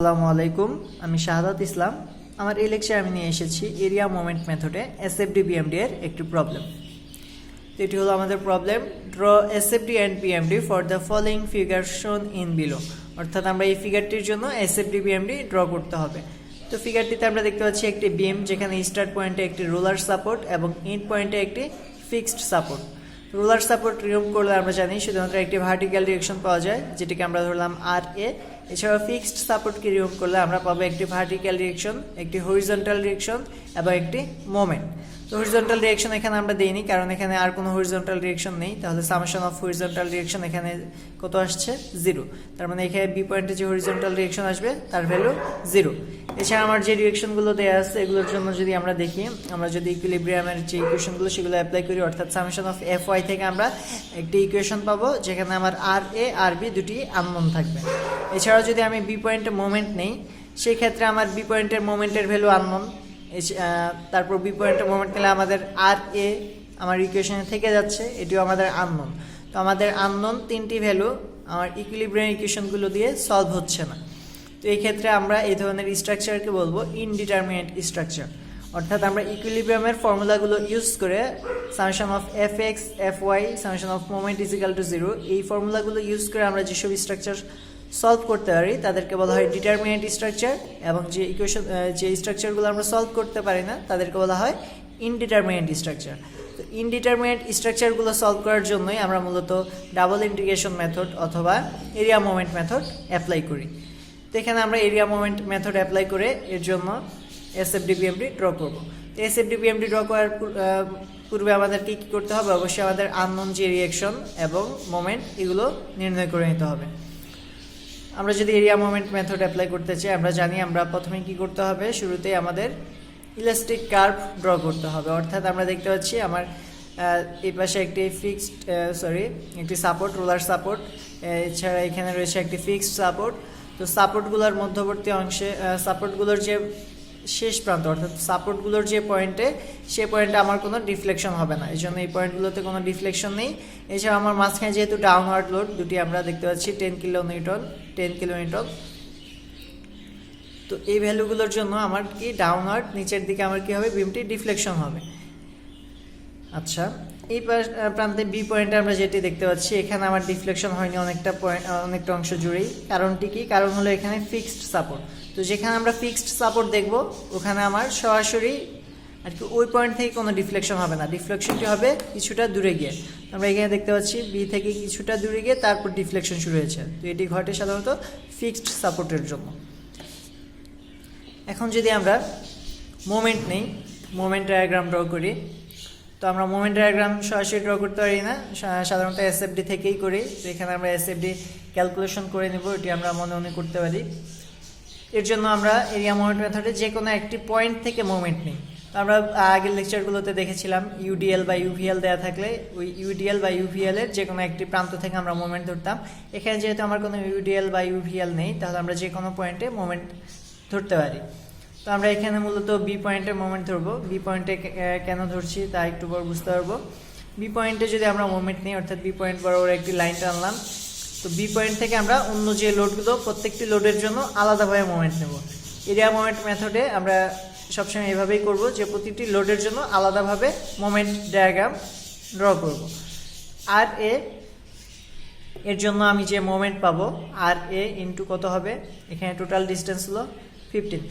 আসসালামু আলাইকুম, আমি শাহাদাত ইসলাম। আমার এই লেকচারে আমি নিয়ে এসেছি এরিয়া মোমেন্ট মেথডে এসএফডি বিএমডি এর একটি প্রবলেম। তো এটি হলো আমাদের problem, draw SFD and BMD for the following figure শোন ইন বিলো। অর্থাৎ আমরা এই ফিগারটির জন্য এসএফডি বিএমডি ড্র করতে হবে। তো ফিগারটিতে আমরা দেখতে পাচ্ছি একটি বিম, যেখানে স্টার্ট পয়েন্টে একটি রোলার সাপোর্ট এবং এন্ড পয়েন্টে একটি fixed support. Roller support remove করলে আমরা জানি শুধুমাত্র একটি ভার্টিক্যাল ডিরেকশন পাওয়া যায়, যেটিকে আমরা ধরলাম আর এ। এছাড়াও ফিক্সড সাপোর্টকে রিমুভ করলে আমরা পাবো একটি ভার্টিক্যাল ডিরেকশন, একটি হরিজন্টাল ডিরেকশন এবং একটি মোমেন্ট। তো হরিজন্টাল ডিরেকশন এখানে আমরা দিইনি, কারণ এখানে আর কোনো হরিজন্টাল ডিরেকশন নেই। তাহলে সামেশন অফ হরিজন্টাল ডিরেকশন এখানে কত আসছে? 0। তার মানে এখানে বি পয়েন্টে যে হরিজন্টাল ডিরেকশন আসবে তার ভ্যালু 0। এছাড়া আমার যে ডিরেকশনগুলো দেওয়া আছে এগুলোর জন্য যদি আমরা দেখি, আমরা যদি ইকুইলিব্রিয়ামের যে ইকুয়েশনগুলো সেগুলো অ্যাপ্লাই করি, অর্থাৎ সামেশন অফ এফ ওয়াই থেকে আমরা একটি ইকুয়েশন পাবো যেখানে আমার আর এ আর বি দুটি আননোন থাকবে। এছাড়াও যদি আমি বি পয়েন্টে মোমেন্ট নেই, সেই ক্ষেত্রে আমার বি পয়েন্টের মোমেন্টের ভ্যালু আননোন। তারপর বি পয়েন্টের মোমেন্ট নিলে আমাদের আর এ আমার ইকুয়েশনে থেকে যাচ্ছে, এটিও আমাদের আননোন। তো আমাদের আননোন তিনটি ভ্যালু আমার ইকুইলিব্রিয়াম ইকুয়েশনগুলো দিয়ে সলভ হচ্ছে না। তো এই ক্ষেত্রে আমরা এই ধরনের স্ট্রাকচারকে বলবো ইনডিটারমিনেট স্ট্রাকচার। অর্থাৎ আমরা ইকুইলিব্রিয়ামের ফর্মুলাগুলো ইউজ করে summation of F X F Y summation of moment is equal to 0, এই ফর্মুলাগুলো ইউজ করে আমরা যেসব স্ট্রাকচার সলভ করতে পারি তাদেরকে বলা হয় ডিটারমিনেট স্ট্রাকচার, এবং যে ইকুয়েশন যে স্ট্রাকচারগুলো আমরা সলভ করতে পারি না তাদেরকে বলা হয় ইনডিটারমিনেট স্ট্রাকচার। তো ইনডিটারমিনেট স্ট্রাকচারগুলো সলভ করার জন্যই আমরা মূলত ডাবল ইন্টিগ্রেশন মেথড অথবা এরিয়া মোমেন্ট মেথড অ্যাপ্লাই করি। তো এখানে আমরা এরিয়া মোমেন্ট মেথড অ্যাপ্লাই করে এর জন্য এসএফডি বিএমডি ড্র করব। তো এসএফডি বিএমডি ড্র করার পূর্বে আমাদেরকে কী করতে হবে? অবশ্যই আমাদের আননোন যে রিঅ্যাকশন এবং মোমেন্ট এগুলো নির্ণয় করে নিতে হবে। আমরা যদি এরিয়া মোমেন্ট মেথড অ্যাপ্লাই করতে চাই, আমরা জানি আমরা প্রথমে কি করতে হবে, শুরুতেই আমাদের ইলাস্টিক কার্ভ ড্র করতে হবে। অর্থাৎ আমরা দেখতে পাচ্ছি আমার এই পাশে একটি একটি সাপোর্ট, রোলার সাপোর্ট, এছাড়া এখানে রয়েছে একটি ফিক্সড সাপোর্ট। তো সাপোর্টগুলোর মধ্যবর্তী অংশে সাপোর্টগুলোর যে শেষ প্রান্ত, অর্থাৎ সাপোর্টগুলোর যে পয়েন্টে, সে পয়েন্টে আমার কোনো ডিফ্লেকশন হবে না, এই জন্য এই পয়েন্টগুলোতে কোনো ডিফ্লেকশন নেই। এছাড়া আমার মাঝখানে যেহেতু ডাউনওয়ার্ড লোড দুটি আমরা দেখতে পাচ্ছি 10 কিলোনিউটন। তো এই ভ্যালুগুলোর জন্য আমার কি ডাউনওয়ার্ড নিচের দিকে আমার কি হবে? বিমটি ডিফ্লেকশন হবে। আচ্ছা, এই প্রান্তে বি পয়েন্টে আমরা যেটি দেখতে পাচ্ছি, এখানে আমার ডিফ্লেকশন হয়নি অনেকটা অংশ জুড়েই। কারণটি কি? কারণ হলো এখানে ফিক্সড সাপোর্ট। তো যেখানে আমরা ফিক্সড সাপোর্ট দেখব ওখানে আমার সরাসরি আর কি ওই পয়েন্ট থেকে কোনো ডিফ্লেকশন হবে না, ডিফ্লেকশনটি হবে কিছুটা দূরে গিয়ে। আমরা এখানে দেখতে পাচ্ছি বি থেকে কিছুটা দূরে গিয়ে তারপর ডিফ্লেকশন শুরু হয়েছে। তো এটি ঘটে সাধারণত ফিক্সড সাপোর্টের জন্য। এখন যদি আমরা মোমেন্ট নেই, মোমেন্ট ডায়াগ্রাম ড্র করি, তো আমরা মোমেন্ট ডায়াগ্রাম সরাসরি ড্র করতে পারি না, সাধারণত এসএফডি থেকেই করি। তো এখানে আমরা এসএফডি ক্যালকুলেশন করে নেব, এটি আমরা মনে মনে করতে পারি। এর জন্য আমরা এরিয়া মোমেন্ট মেথডে যে কোনো একটি পয়েন্ট থেকে মোমেন্ট নিই। তো আমরা আগের লেকচারগুলোতে দেখেছিলাম ইউডিএল বা ইউভিএল দেওয়া থাকলে ওই ইউডিএল বা ইউভিএল এর যে কোনো একটি প্রান্ত থেকে আমরা মোমেন্ট ধরতাম। এখানে যেহেতু আমার কোনো ইউডিএল বা ইউভিএল নেই, তাহলে আমরা যে কোনো পয়েন্টে মোমেন্ট ধরতে পারি। তো আমরা এখানে মূলত বি পয়েন্টে মোমেন্ট ধরবো। বি পয়েন্টে কেন ধরছি তা একটু পর বুঝতে পারবো। বি পয়েন্টে যদি আমরা মোমেন্ট নিই, অর্থাৎ বি পয়েন্ট বরাবর একটি লাইন টানলাম, তো বি পয়েন্ট থেকে আমরা অন্য যে লোডগুলো প্রত্যেকটি লোডের জন্য আলাদাভাবে মোমেন্ট নেব। এরিয়া মোমেন্ট মেথডে আমরা সবসময় এভাবেই করব যে প্রতিটি লোডের জন্য আলাদাভাবে মোমেন্ট ডায়াগ্রাম ড্র করব। আর এর জন্য আমি যে মোমেন্ট পাবো আর এ ইন্টু কত হবে, এখানে টোটাল ডিস্টেন্স হলো 15।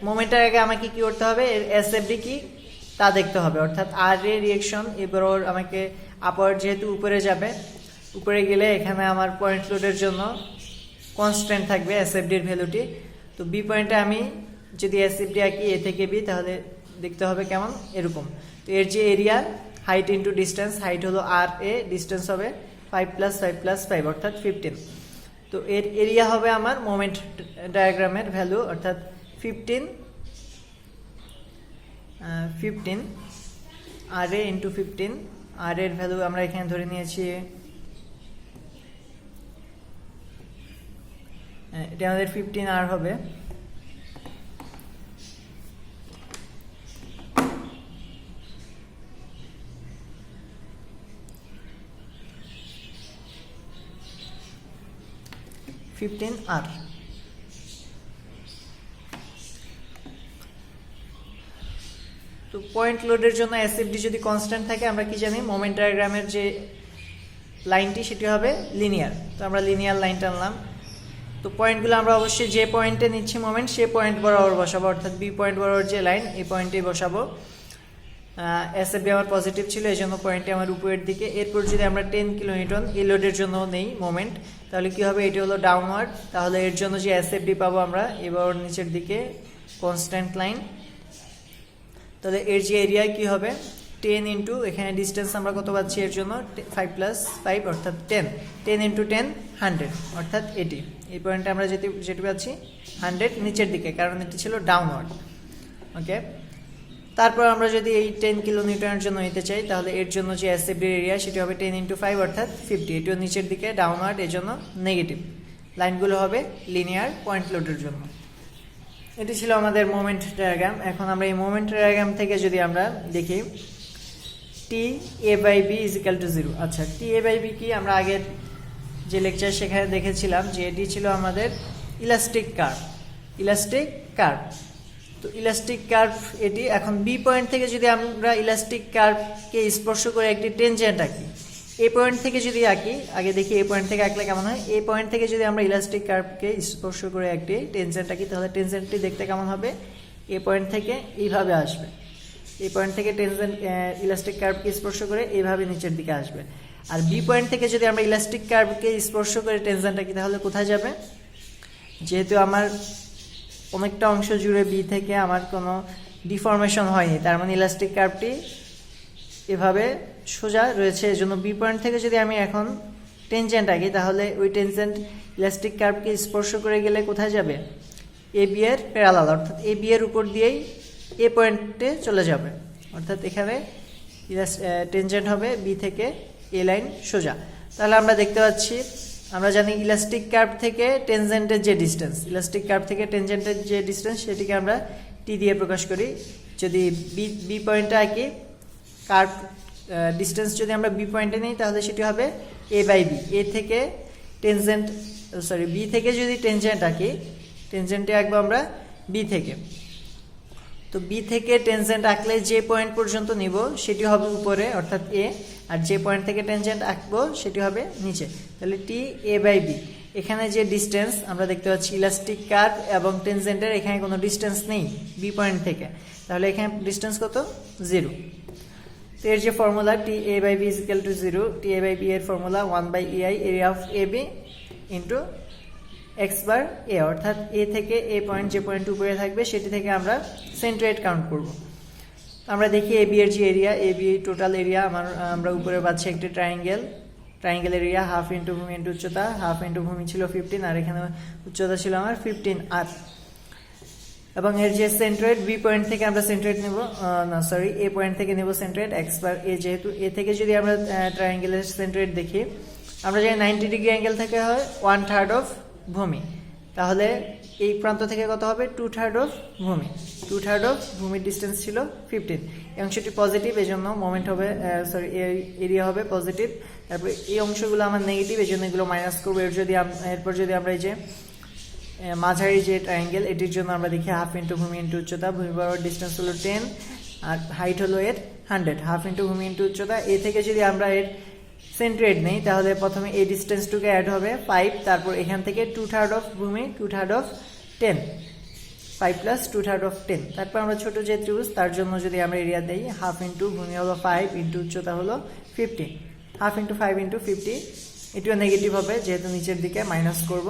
মোমেন্টের আগে আমাকে কি করতে হবে? এর এসএফডি কি তা দেখতে হবে। অর্থাৎ আর এ রিঅ্যাকশন এবার আমাকে আপওয়ার্ড যেহেতু উপরে যাবে, উপরে গেলে এখানে আমার পয়েন্ট লোডের জন্য কনস্ট্যান্ট থাকবে এসএফডির ভ্যালুটি। তো বি পয়েন্টে আমি যদি এসএফডি আঁকি এ থেকে বি, তাহলে দেখতে হবে কেমন এরকম। তো এর যে area, height into distance, height হলো আর এ, ডিস্টেন্স হবে 5 + 5 + 5 অর্থাৎ 15। তো এর এরিয়া হবে আমার মোমেন্ট ডায়াগ্রামের ভ্যালু, অর্থাৎ 15 আর এ ইন্টু 15। আর এর ভ্যালু আমরা এখানে ধরে নিয়েছি, এটা আমাদের 15 আর হবে। আর তো পয়েন্ট লোডের জন্য এসএফডি যদি কনস্ট্যান্ট থাকে আমরা কি জানি মোমেন্ট ডায়াগ্রামের যে লাইনটি সেটি হবে লিনিয়ার। তো আমরা লিনিয়ার লাইন টানলাম। তো পয়েন্টগুলো আমরা অবশ্যই যে পয়েন্টে নিচ্ছি মোমেন্ট সে পয়েন্ট বরাবর বসাবো, অর্থাৎ বি পয়েন্ট বরাবর যে লাইন এই পয়েন্টেই বসাবো। এসএফডি আমার পজিটিভ ছিল, এই জন্য পয়েন্টটি আমার উপরের দিকে। এরপর যদি আমরা 10 কিলোনিউটন এই লোডের জন্য নেই মোমেন্ট, তাহলে কি হবে, এটি হলো ডাউনওয়ার্ড। তাহলে এর জন্য যে এসএফডি পাবো আমরা এবার নিচের দিকে কনস্ট্যান্ট লাইন। তাহলে এর যে এরিয়া কি হবে 10 ইন্টু এখানে ডিস্টেন্স আমরা কত পাচ্ছি এর জন্য 5 + 5 অর্থাৎ 10 ইন্টু 10 100 অর্থাৎ এটি এই পয়েন্টে আমরা যেটি পাচ্ছি 100 নিচের দিকে, কারণ এটি ছিল ডাউনওয়ার্ড। ওকে, তারপর আমরা যদি এই 10 কিলোনিউটনের জন্য নিতে চাই তাহলে এর জন্য যে এসএফডি এরিয়া সেটি হবে 10 ইন্টু 5 অর্থাৎ 50। এটিও নিচের দিকে ডাউনওয়ার্ড, এর জন্য নেগেটিভ। লাইনগুলো হবে লিনিয়ার পয়েন্ট লোডের জন্য। এটি ছিল আমাদের মোমেন্ট ডায়াগ্রাম। এখন আমরা এই মোমেন্ট ডায়াগ্রাম থেকে যদি আমরা দেখি T A by B is equal to 0। আচ্ছা, টি এ বাই বি কি আমরা আগের যে লেকচার সেখানে দেখেছিলাম যে এটি ছিল আমাদের ইলাস্টিক কার্ভ। তো ইলাস্টিক কার্ভ এটি। এখন বি পয়েন্ট থেকে যদি আমরা ইলাস্টিক কার্ভকে স্পর্শ করে একটি টেনজেন্ট আঁকি, এই পয়েন্ট থেকে যদি আঁকি, আগে দেখি এই পয়েন্ট থেকে আঁকলে কেমন হয়। এই পয়েন্ট থেকে যদি আমরা ইলাস্টিক কার্ভকে স্পর্শ করে একটি টেনজেন্ট আঁকি তাহলে টেনজেন্টটি দেখতে কেমন হবে, এই পয়েন্ট থেকে এইভাবে আসবে। এই পয়েন্ট থেকে টেনজেন্ট ইলাস্টিক কার্ভকে স্পর্শ করে এইভাবে নিচের দিকে আসবে। আর বি পয়েন্ট থেকে যদি আমরা ইলাস্টিক কার্ভকে স্পর্শ করে টেনজেন্ট আঁকি তাহলে কোথায় যাবে, যেহেতু আমার অনেকটা অংশ জুড়ে বি থেকে আমার কোনো ডিফরমেশন হয়নি, তার মানে ইলাস্টিক কার্ভটি এভাবে সোজা রয়েছে। এজন্য বি পয়েন্ট থেকে যদি আমি এখন টেনজেন্ট আঁকি তাহলে ওই টেনজেন্ট ইলাস্টিক কার্ভকে স্পর্শ করে গেলে কোথায় যাবে, এ বি এর প্যারালাল, অর্থাৎ এ বি এর উপর দিয়েই এ পয়েন্টে চলে যাবে। অর্থাৎ এখানে টেনজেন্ট হবে বি থেকে এ লাইন সোজা। তাহলে আমরা দেখতে পাচ্ছি, আমরা জানি ইলাস্টিক কার্ভ থেকে টেনজেন্টের যে ডিস্টেন্স, সেটিকে আমরা টি দিয়ে প্রকাশ করি। যদি বি পয়েন্টে আঁকি কার্ভ ডিস্টেন্স যদি আমরা বি পয়েন্টে নিই তাহলে সেটি হবে এ বাই বি। বি থেকে যদি টেনজেন্ট আঁকি, টেনজেন্টে আঁকবো আমরা বি থেকে। তো বি থেকে টেনজেন্ট আঁকলে যে পয়েন্ট পর্যন্ত নিব সেটি হবে উপরে অর্থাৎ এ, আর যে পয়েন্ট থেকে টেনজেন্ট আঁকবো সেটি হবে নিচে। তাহলে টি এ বাই বি। এখানে যে ডিস্টেন্স আমরা দেখতে পাচ্ছি ইলাস্টিক কার্ভ এবং টেনজেন্টের এখানে কোনো ডিস্টেন্স নেই বি পয়েন্ট থেকে, তাহলে এখানে ডিস্টেন্স কত, 0। তো এর যে formula T A by B is equal to 0, T A by B এর formula 1/ei area of A B into X bar A, অর্থাৎ এ থেকে এ পয়েন্ট যে পয়েন্ট উপরে থাকবে সেটি থেকে আমরা সেন্ট্রয়েড কাউন্ট করব। আমরা দেখি এ বি এর যে area, A B total area আমরা উপরে পাচ্ছি একটি ট্রায়াঙ্গেল এরিয়া হাফ ইন্টু ভূমি ইন্টু উচ্চতা, হাফ ইন্টু ভূমি ছিল 15 আর এখানে উচ্চতা ছিল আমার 15 আর। এবং এর যে সেন্ট্রয়েড বি পয়েন্ট থেকে আমরা সেন্ট্রয়েড নেব, এ পয়েন্ট থেকে নেব সেন্ট্রয়েড এক্স বার এ। যেহেতু এ থেকে যদি আমরা ট্রায়াঙ্গেলের সেন্ট্রয়েড দেখি, আমরা জানি 90 ডিগ্রি অ্যাঙ্গেল থেকে হয় 1/3 অফ ভূমি, তাহলে এই প্রান্ত থেকে কত হবে 2/3 অফ ভূমি। 2/3 অফ ভূমির ডিস্টেন্স ছিল 15। এই অংশটি পজিটিভ, এই জন্য মোমেন্ট হবে এরিয়া হবে পজিটিভ। তারপরে এই অংশগুলো আমার নেগেটিভ, এই জন্য এগুলো মাইনাস করবো। এরপর যদি আমরা এই যে মাঝারি যে ট্রায়াঙ্গেল এটির জন্য আমরা দেখি হাফ ইন্টু ভূমি ইন্টু উচ্চতা, ভূমি বরাবর ডিস্টেন্স হলো 10 আর হাইট হলো এর 100, হাফ ইন্টু ভূমি ইন্টু উচ্চতা। এ থেকে যদি আমরা এর সেন্ট্রয়েড নেই তাহলে প্রথমে এই ডিস্টেন্সটুকে অ্যাড হবে 5, তারপর এখান থেকে 2/3 অফ ভূমি 2/3 অফ 10, 5 + 2/3 অফ 10। তারপর আমরা ছোট যে ত্রিভুজ তার জন্য যদি আমরা এরিয়া দেই হাফ ইন্টু ভূমি হলো 5 ইন্টু উচ্চতা হলো 50, হাফ ইন্টু 5 ইন্টু 50। এটিও নেগেটিভ হবে যেহেতু নিচের দিকে মাইনাস করব।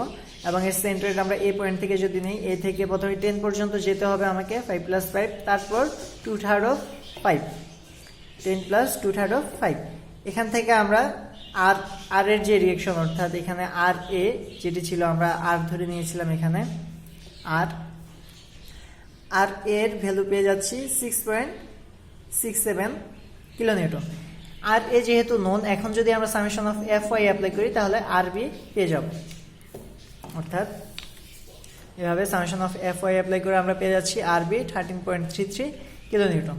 এবং এর সেন্ট্রয়েড আমরা এ পয়েন্ট থেকে যদি নেই, এ থেকে প্রথমে 10 পর্যন্ত যেতে হবে আমাকে 5 + 5, তারপর 2/3 অফ 5, 10 + 2/3 অফ 5। এখান থেকে আমরা আর এর যে রিয়েকশন, অর্থাৎ এখানে আর এ যেটি ছিল আমরা আর ধরে নিয়েছিলাম, এখানে আর এর ভ্যালু পেয়ে যাচ্ছি 6.67 কিলোনিউটন। আর এ যেহেতু নোন, এখন যদি আমরা summation of F Y apply করি তাহলে আর বি পেয়ে যাব। অর্থাৎ এভাবে summation of F Y apply করে আমরা পেয়ে যাচ্ছি আর বি 13.33 কিলোনিউটন।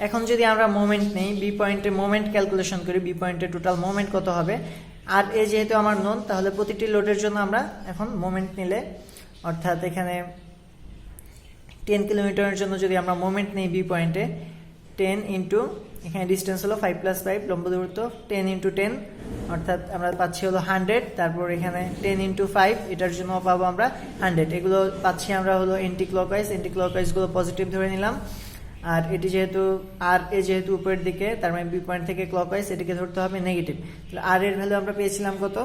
এখন যদি আমরা মোমেন্ট নেই, বি পয়েন্টে মোমেন্ট ক্যালকুলেশন করি, বি পয়েন্টে টোটাল মোমেন্ট কত হবে। আর এ যেহেতু আমার নোন, তাহলে প্রতিটি লোডের জন্য আমরা এখন মোমেন্ট নিলে, অর্থাৎ এখানে 10 কিলোমিটারের জন্য যদি আমরা মোমেন্ট নেই বি পয়েন্টে, 10 ইন্টু এখানে ডিস্টেন্স হলো 5 + 5 লম্ব দূরত্ব 10 × 10 অর্থাৎ আমরা পাচ্ছি হলো 100। তারপর এখানে 10 × 5 এটার জন্য পাবো আমরা 100। এগুলো পাচ্ছি আমরা হলো এন্টি ক্লকওয়াইজগুলো পজিটিভ ধরে নিলাম। আর এটি যেহেতু আর এ যেহেতু উপরের দিকে, তার মানে বি পয়েন্ট থেকে ক্লকওয়াইজ, এটিকে ধরতে হবে নেগেটিভ। তাহলে আর এর ভ্যালু আমরা পেয়েছিলাম কত?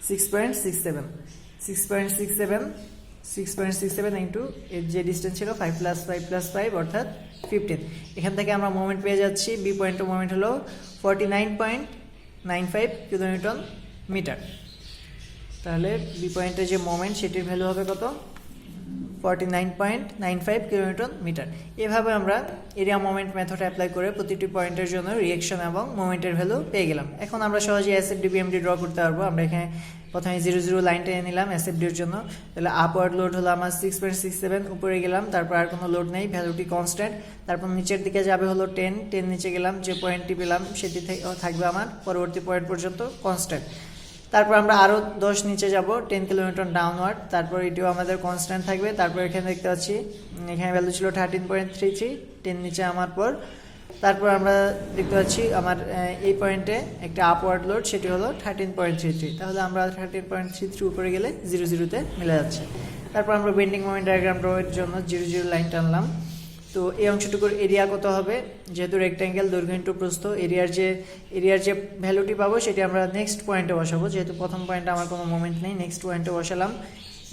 6.67 ইন্টু এর যে ডিস্টেন্স ছিল 5 + 5 + 5 অর্থাৎ 15। এখান থেকে আমরা মোমেন্ট পেয়ে যাচ্ছি, বি পয়েন্টের মোমেন্ট হলো 49.95 কিলোনিউটন মিটার। তাহলে বি পয়েন্টের যে মোমেন্ট সেটির ভ্যালু হবে কত? 49.95 কিলোনিউটন মিটার। এভাবে আমরা এরিয়া মোমেন্ট মেথড অ্যাপ্লাই করে প্রতিটি পয়েন্টের জন্য রিঅ্যাকশন এবং মোমেন্টের ভ্যালু পেয়ে গেলাম। এখন আমরা সহজে এসএফডি বিএমডি ড্র করতে পারবো। আমরা এখানে প্রথমে 0 0 লাইন টেনে নিলাম এসএফডির জন্য। তাহলে আপওয়ার্ড লোড হলো আমার 6.67, উপরে গেলাম, তারপর আর কোনো লোড নেই, ভ্যালুটি কনস্ট্যান্ট। তারপর নিচের দিকে যাবে হলো 10 নিচে গেলাম, যে পয়েন্টটি পেলাম সেটি থাকবে আমার পরবর্তী পয়েন্ট পর্যন্ত কনস্ট্যান্ট। তারপর আমরা আরও 10 নিচে যাব, 10 কিলোমিটার ডাউনওয়ার্ড, তারপর এটিও আমাদের কনস্ট্যান্ট থাকবে। তারপর এখানে দেখতে পাচ্ছি এখানে ভ্যালু ছিল 13.33, 10 নিচে আমার পর। তারপর আমরা দেখতে পাচ্ছি আমার এই পয়েন্টে একটা আপওয়ার্ড লোড, সেটি হলো 13.33। তাহলে আমরা 13.33 উপরে গেলে 0 0-তে মিলে যাচ্ছে। তারপর আমরা বেন্ডিং মোমেন্ট ডায়াগ্রাম ড্রয়ের জন্য 0 0 লাইন টানলাম। তো এই অংশটুকুর এরিয়া কত হবে? যেহেতু রেক্ট্যাঙ্গেল, দৈর্ঘ্য ইন্টু প্রস্থ, এরিয়ার যে ভ্যালুটি পাবো সেটি আমরা নেক্সট পয়েন্টে বসাবো। যেহেতু প্রথম পয়েন্টে আমার কোনো মোমেন্ট নেই, নেক্সট পয়েন্টে বসালাম।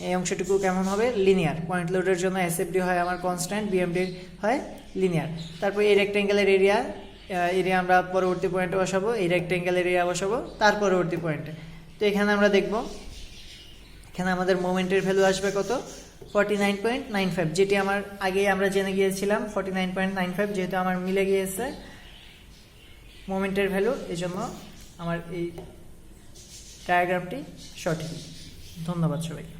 এই অংশটুকু কেমন হবে? লিনিয়ার। পয়েন্ট লোডের জন্য এসএফডি হয় আমার কনস্ট্যান্ট, বিএমডি হয় লিনিয়ার। তারপর এই রেক্ট্যাঙ্গেলের এরিয়া আমরা পরবর্তী পয়েন্টে বসাবো, এই রেক্ট্যাঙ্গেলের এরিয়া বসাবো তার পরবর্তী পয়েন্টে। তো এখানে আমরা দেখব, এখানে আমাদের মোমেন্টের ভ্যালু আসবে কত? 49.95, যেটি আমার আগেই আমরা জেনে গিয়েছিলাম 49.95, যেহেতু আমার মিলে গিয়েছে মোমেন্টের ভ্যালু, এই জন্য আমার এই ডায়াগ্রামটি সঠিক। ধন্যবাদ সবাইকে।